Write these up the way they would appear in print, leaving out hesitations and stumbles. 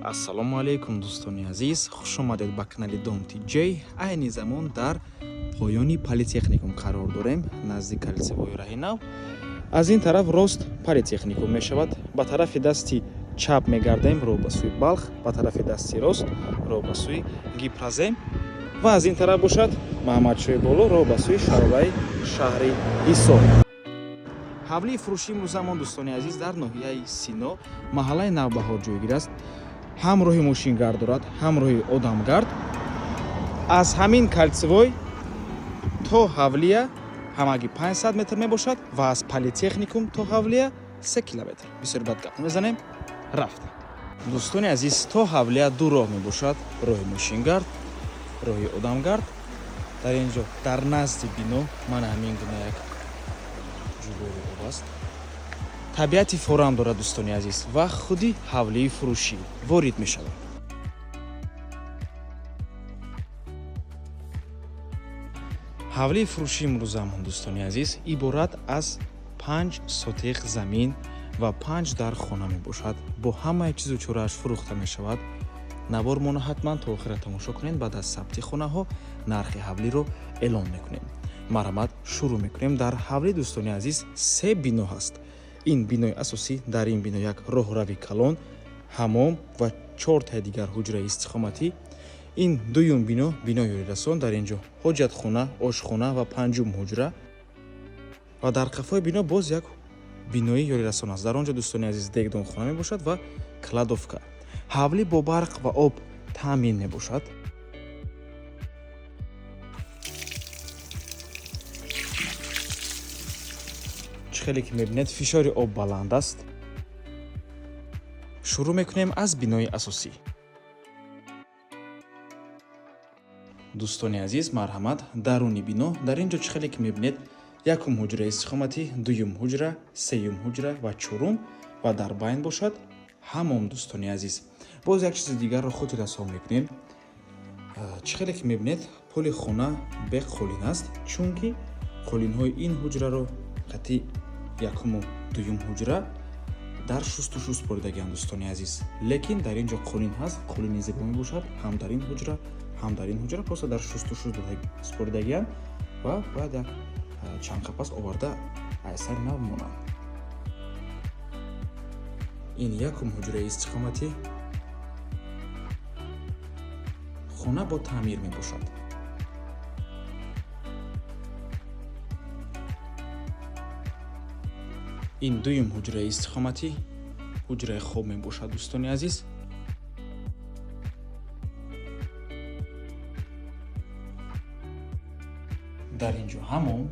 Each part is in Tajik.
ассалому алайкум дӯстони азиз, хуш омадед ба канали Домти J. Айни замон дар поёни политехникум қарор дорем, наздик калитсевои Раҳинав. Аз ин тараф рост политехникум мешавад, ба тарафи дасти чап мегардем роҳ ба сӯи Балх, ба тарафи дасти рост роҳ ба сӯи Гипразем ва аз ин тараф бошад Маҳмадшоҳи боло роҳ ба сӯи шарораи шаҳри Ҳисор. ҳавлии фурӯшии имрӯзамон дӯстони азиз дар ноҳияи Сино, маҳаллаи Навбаҳор ҷойгир аст. ҳам роҳи мошингард дорад, ҳам роҳи одамгард. аз ҳамин калитсевой то ҳавлия ҳамаги 500 метр мебошад ва аз политехникум то ҳавлия 3 километр. бисёр бад гап мезанем, рафт. дӯстони азиз, то ҳавлия ду роҳ мебошад, роҳи мошингард, роҳи одамгард. дар ин ҷо дар назди бино мана ҳамин гуна як ҷӯбори об аст. табиати форам дорад дӯстони азиз ва худи ҳавлии фурӯшӣ ворид мешавад. ҳавлии фурӯшии имрӯзамон дӯстони азиз иборат аз 5 сотиқ замин ва 5 дар хона мебошад. бо ҳамаи чизу чорааш фурӯхта мешавад. навор мона ҳатман то охира тамошо кунед. баъд аз сабти хонаҳо нархи ҳавлиро эълон мекунем. марҳамат, шурӯъ мекунем. дар ҳавлӣ дӯстони азиз 3 бино ҳаст. ин бинои асосӣ, дар ин бино як роҳрави калон, ҳамом ва 4 таи дигар ҳуҷраи истихоматӣ. ин дуюм бино, бинои ёрирасон. дар ин ҷо ҳоҷатхона, ошхона ва панҷум ҳуҷра ва дар қафои бино боз як бинои ёрирасон аст. дар он ҷо дӯстони азиз дегдонхона мебошад ва кладовка. ҳавлӣ бо барқ ва об таъмин мебошад. хеле ки мебинед фишори об баланд аст. шурӯъ мекунем аз бинои асосӣ. дӯстони азиз, марҳамат, даруни бино. дар ин ҷо чӣ хеле ки мебинед якум ҳуҷраи истихоматӣ, дуюм ҳуҷра, сеюм ҳуҷра ва чорум ва дар байн бошад ҳамом. дӯстони азиз, боз як чизи дигарро хотир расон мекунем. чӣ хеле ки мебинед поли хона бе қолин аст, чунки қолинҳои ин ҳуҷраро қатъи якуму дуюм ҳуҷра дар шустушу споридагианд дӯстони азиз. лекин дар ин ҷо қолин ҳаст, қолини зебо мебошад ҳам дар ин ҳуҷра, ҳам дар ин ҳуҷра, просто дар шустушу споридагианд ва бояд як чанд қапас оварда айсари нав монанд. ин якум ҳуҷраи истихоматӣ. хона бо таъмир мебошад. ин дуюм ҳуҷраи истихоматӣ, ҳуҷраи хоб мебошад дӯстони азиз. дар ин ҷо ҳамон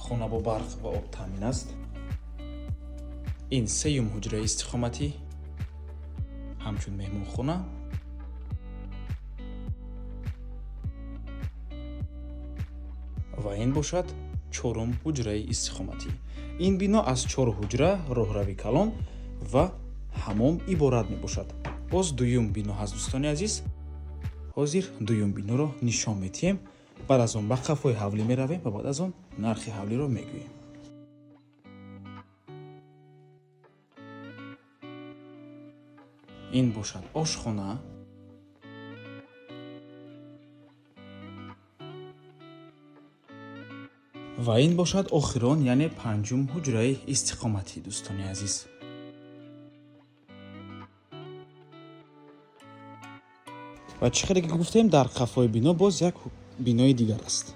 хона бо барқ ва об таъмин аст. ин сеюм ҳуҷраи истихоматӣ, ҳамчун меҳмонхона. ва ин бошад чорум ҳуҷраи истихоматӣ. ин бино аз 4 ҳуҷра, роҳрави калон ва ҳамом иборат мебошад. боз дуюм бино ҳаст дӯстони азиз. ҳозир дуюм биноро нишон медиҳем. баъд аз он ба қафои ҳавлӣ меравем ва баъд аз он нархи ҳавлиро мегӯем. ин бошад ошхона. ва ин бошад охирон, яъне панҷум ҳуҷраи истиқоматӣ дӯстони азиз. ва чӣ хеле ки гуфтем, дар қафои бино боз як бинои дигар аст.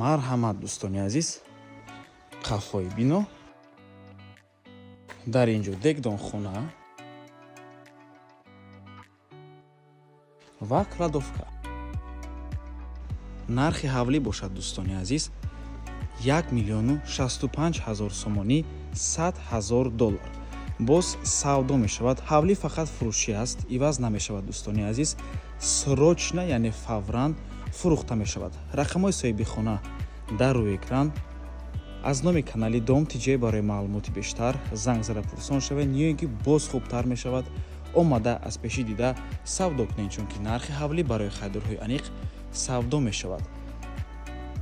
марҳамат дӯстони азиз, қафои бино. дар ин ҷо дегдонхона ва кладовка. нархи ҳавлӣ бошад дӯстони азиз 1,65,000 сомонӣ, 100,000 доллар. боз савдо мешавад. ҳавлӣ фақат фурӯшӣ аст, иваз намешавад дӯстони азиз. срочна, яъне фавран фурӯхта мешавад. рақамҳои соҳиби хона дар рӯи экран. аз номи канали Домти J барои маълумоти бештар занг зада пурсон шавед. ниён ки боз хубтар мешавад, омада аз пеши дида савдо кунед, чунки нархи ҳавлӣ барои харидорҳои аниқ савдо мешавад.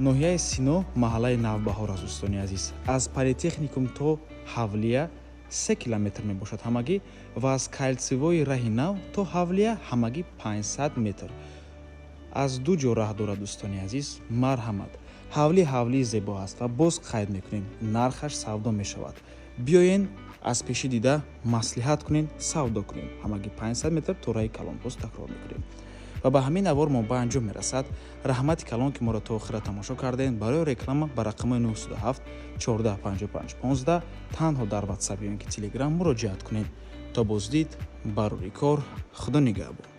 ноҳияи Сино, маҳаллаи Навбаҳор аст дӯстони азиз. аз политехникум то ҳавлия 3 километр мебошад ҳамагӣ ва аз калсивои раҳи нав то ҳавлия ҳамагӣ 500 метр. аз ду ҷо раҳ дорад дӯстони азиз. марҳамат, ҳавлии зебо аст ва боз қайд мекунем, нархаш савдо мешавад. биёен аз пеши дида маслиҳат кунем, савдо кунем. ҳамагӣ 500 метр то раҳи Калон. боз такрор мекунем ва ба ҳамин аввор мо ба анҷом мерасад. раҳмати калон ки моро то охира тамошо кардем. барои реклама ба рақамои 907 14 55 15 танҳо дар ватсап ё ин ки телеграм муроҷиат кунед. то боздид, барори кор. худо нигаҳбон.